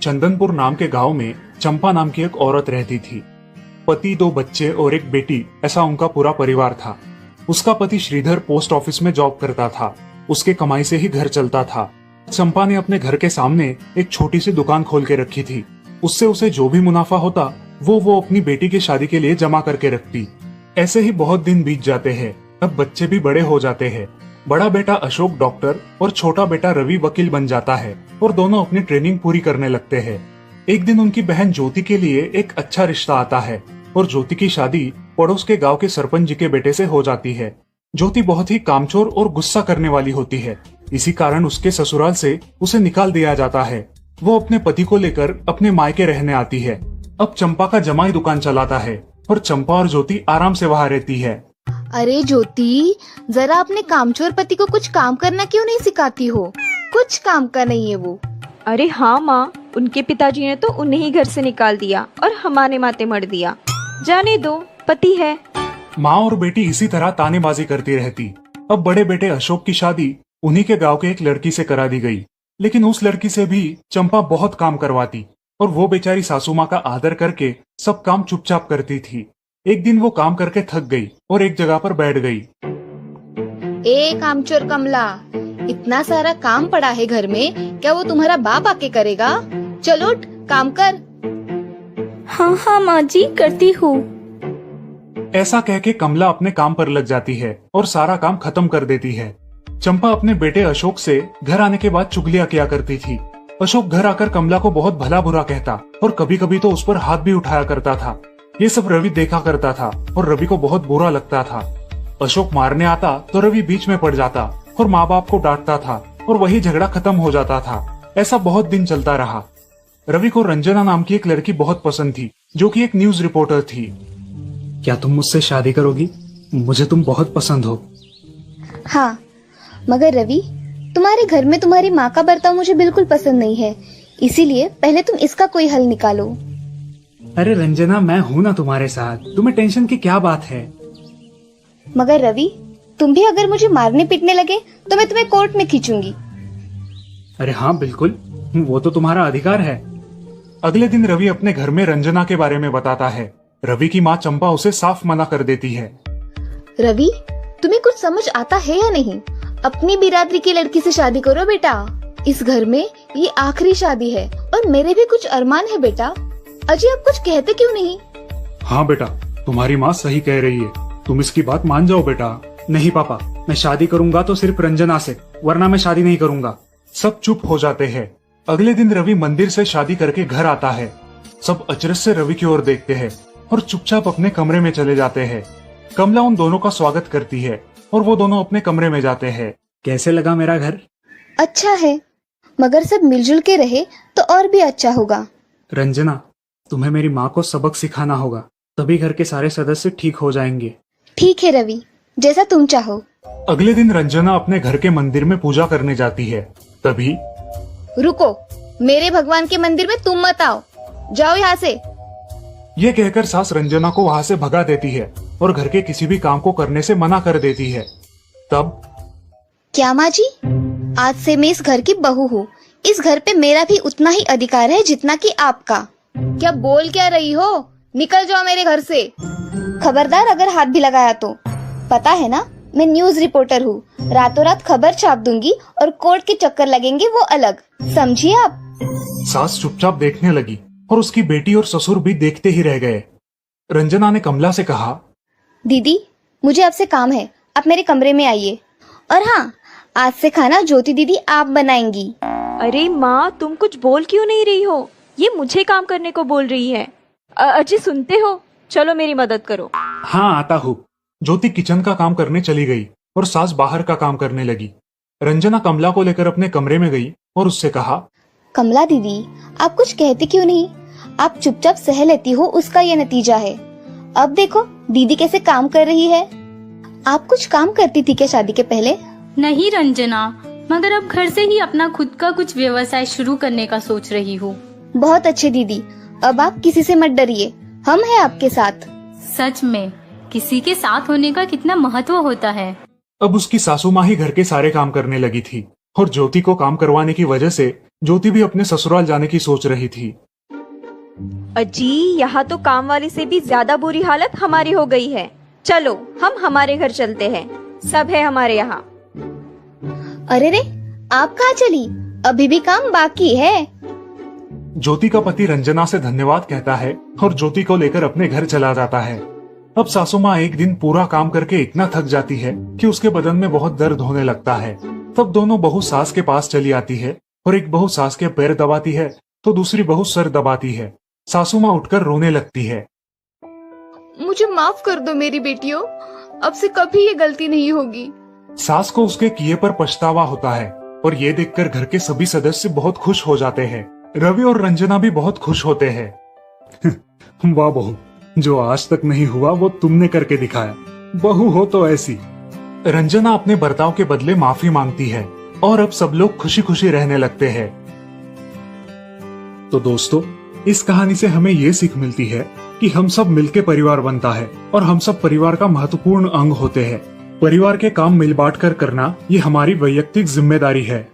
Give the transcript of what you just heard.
चंदनपुर नाम के गांव में चंपा नाम की एक औरत रहती थी। पति, 2 बच्चे और एक बेटी, ऐसा उनका पूरा परिवार था। उसका पति श्रीधर पोस्ट ऑफिस में जॉब करता था। उसके कमाई से ही घर चलता था। चंपा ने अपने घर के सामने एक छोटी सी दुकान खोल के रखी थी। उससे उसे जो भी मुनाफा होता वो अपनी बेटी की शादी के लिए जमा करके रखती। ऐसे ही बहुत दिन बीत जाते हैं। अब बच्चे भी बड़े हो जाते हैं। बड़ा बेटा अशोक डॉक्टर और छोटा बेटा रवि वकील बन जाता है और दोनों अपनी ट्रेनिंग पूरी करने लगते हैं। एक दिन उनकी बहन ज्योति के लिए एक अच्छा रिश्ता आता है और ज्योति की शादी पड़ोस के गांव के सरपंच जी के बेटे से हो जाती है। ज्योति बहुत ही कामचोर और गुस्सा करने वाली होती है। इसी कारण उसके ससुराल से उसे निकाल दिया जाता है। वो अपने पति को लेकर अपने मायके रहने आती है। अब चंपा का जमाई दुकान चलाता है और चंपा और ज्योति आराम से वहाँ रहती है। अरे ज्योति, जरा अपने कामचोर पति को कुछ काम करना क्यों नहीं सिखाती हो? कुछ काम का नहीं है वो। अरे हाँ माँ, उनके पिताजी ने तो उन्हें ही घर से निकाल दिया और हमारे माथे मर दिया। जाने दो, पति है। माँ और बेटी इसी तरह तानेबाजी करती रहती। अब बड़े बेटे अशोक की शादी उन्हीं के गांव के एक लड़की से करा दी गई। लेकिन उस लड़की से भी चंपा बहुत काम करवाती और वो बेचारी सासू माँ का आदर करके सब काम चुपचाप करती थी। एक दिन वो काम करके थक गई और एक जगह पर बैठ गई। ए कामचोर कमला, इतना सारा काम पड़ा है घर में, क्या वो तुम्हारा बाप आके करेगा? चलो उठ, काम कर। हाँ हाँ माँ जी, करती हूँ। ऐसा कह के कमला अपने काम पर लग जाती है और सारा काम खत्म कर देती है। चंपा अपने बेटे अशोक से घर आने के बाद चुगलियां किया करती थी। अशोक घर आकर कमला को बहुत भला बुरा कहता और कभी कभी तो उस पर हाथ भी उठाया करता था। ये सब रवि देखा करता था और रवि को बहुत बुरा लगता था। अशोक मारने आता तो रवि बीच में पड़ जाता और माँ बाप को डांटता था और वही झगड़ा खत्म हो जाता था। ऐसा बहुत दिन चलता रहा। रवि को रंजना नाम की एक लड़की बहुत पसंद थी, जो कि एक न्यूज रिपोर्टर थी। क्या तुम मुझसे शादी करोगी? मुझे तुम बहुत पसंद हो। हाँ, मगर रवि, तुम्हारे घर में तुम्हारी माँ का बर्ताव मुझे बिल्कुल पसंद नहीं है। इसीलिए पहले तुम इसका कोई हल निकालो। अरे रंजना, मैं हूँ ना तुम्हारे साथ, तुम्हें टेंशन की क्या बात है? मगर रवि, तुम भी अगर मुझे मारने पीटने लगे तो मैं तुम्हें कोर्ट में खींचूंगी। अरे हाँ बिल्कुल, वो तो तुम्हारा अधिकार है। अगले दिन रवि अपने घर में रंजना के बारे में बताता है। रवि की माँ चंपा उसे साफ मना कर देती है। रवि, तुम्हें कुछ समझ आता है या नहीं? अपनी बिरादरी की लड़की से शादी करो बेटा। इस घर में ये आखिरी शादी है और मेरे भी कुछ अरमान है बेटा। अजय, आप कुछ कहते क्यों नहीं? हाँ बेटा, तुम्हारी माँ सही कह रही है, तुम इसकी बात मान जाओ बेटा। नहीं पापा, मैं शादी करूंगा तो सिर्फ रंजना से, वरना मैं शादी नहीं करूंगा। सब चुप हो जाते हैं। अगले दिन रवि मंदिर से शादी करके घर आता है। सब अचरज से रवि की ओर देखते हैं और चुपचाप अपने कमरे में चले जाते हैं। कमला उन दोनों का स्वागत करती है और वो दोनों अपने कमरे में जाते हैं। कैसे लगा मेरा घर? अच्छा है, मगर सब मिलजुल के रहे तो और भी अच्छा होगा। रंजना, तुम्हें मेरी माँ को सबक सिखाना होगा, तभी घर के सारे सदस्य ठीक हो जाएंगे। ठीक है रवि, जैसा तुम चाहो। अगले दिन रंजना अपने घर के मंदिर में पूजा करने जाती है। तभी रुको, मेरे भगवान के मंदिर में तुम मत आओ, जाओ यहाँ से। ये कहकर सास रंजना को वहाँ से भगा देती है और घर के किसी भी काम को करने से मना कर देती है। तब क्या माँ जी, आज से मैं इस घर की बहू हूँ। इस घर पे मेरा भी उतना ही अधिकार है जितना कि आपका। क्या बोल क्या रही हो? निकल जाओ मेरे घर से। खबरदार अगर हाथ भी लगाया तो। पता है ना, मैं न्यूज रिपोर्टर हूँ। रातों रात खबर छाप दूंगी और कोर्ट के चक्कर लगेंगे वो अलग, समझिए आप। सास चुपचाप देखने लगी और उसकी बेटी और ससुर भी देखते ही रह गए। रंजना ने कमला से कहा, दीदी, मुझे आपसे काम है, आप मेरे कमरे में आइए। और हाँ, आज से खाना ज्योति दीदी आप बनाएंगी। अरे माँ, तुम कुछ बोल क्यों नहीं रही हो? ये मुझे काम करने को बोल रही है। अजय, सुनते हो? चलो मेरी मदद करो। हाँ आता हूँ। ज्योति किचन का काम करने चली गई और सास बाहर का काम करने लगी। रंजना कमला को लेकर अपने कमरे में गई और उससे कहा, कमला दीदी, आप कुछ कहते क्यों नहीं? आप चुपचाप सह लेती हो, उसका ये नतीजा है। अब देखो दीदी कैसे काम कर रही है। आप कुछ काम करती थी क्या शादी के पहले? नहीं रंजना, मगर अब घर से ही अपना खुद का कुछ व्यवसाय शुरू करने का सोच रही हूँ। बहुत अच्छे दीदी, अब आप किसी से मत डरिए, हम हैं आपके साथ। सच में किसी के साथ होने का कितना महत्व होता है। अब उसकी सासू माँ ही घर के सारे काम करने लगी थी और ज्योति को काम करवाने की वजह से ज्योति भी अपने ससुराल जाने की सोच रही थी। अजी, यहाँ तो काम वाली से भी ज्यादा बुरी हालत हमारी हो गई है। चलो हम हमारे घर चलते हैं, सब है हमारे यहाँ। अरे रे, आप कहाँ चली? अभी भी काम बाकी है। ज्योति का पति रंजना से धन्यवाद कहता है और ज्योति को लेकर अपने घर चला जाता है। अब सासू माँ एक दिन पूरा काम करके इतना थक जाती है कि उसके बदन में बहुत दर्द होने लगता है। तब दोनों बहू सास के पास चली आती है और एक बहू सास के पैर दबाती है तो दूसरी बहू सर दबाती है। सासू माँ उठकर रोने लगती है। मुझे माफ कर दो मेरी बेटियों, अब से कभी ये गलती नहीं होगी। सास को उसके किए पर पछतावा होता है और ये देखकर घर के सभी सदस्य बहुत खुश हो जाते हैं। रवि और रंजना भी बहुत खुश होते हैं। वाह बहू, जो आज तक नहीं हुआ वो तुमने करके दिखाया। बहू हो तो ऐसी। रंजना अपने बर्ताव के बदले माफी मांगती है और अब सब लोग खुशी खुशी रहने लगते हैं। तो दोस्तों, इस कहानी से हमें ये सीख मिलती है कि हम सब मिलके परिवार बनता है और हम सब परिवार का महत्वपूर्ण अंग होते हैं। परिवार के काम मिल बांट कर करना ये हमारी वैयक्तिक जिम्मेदारी है।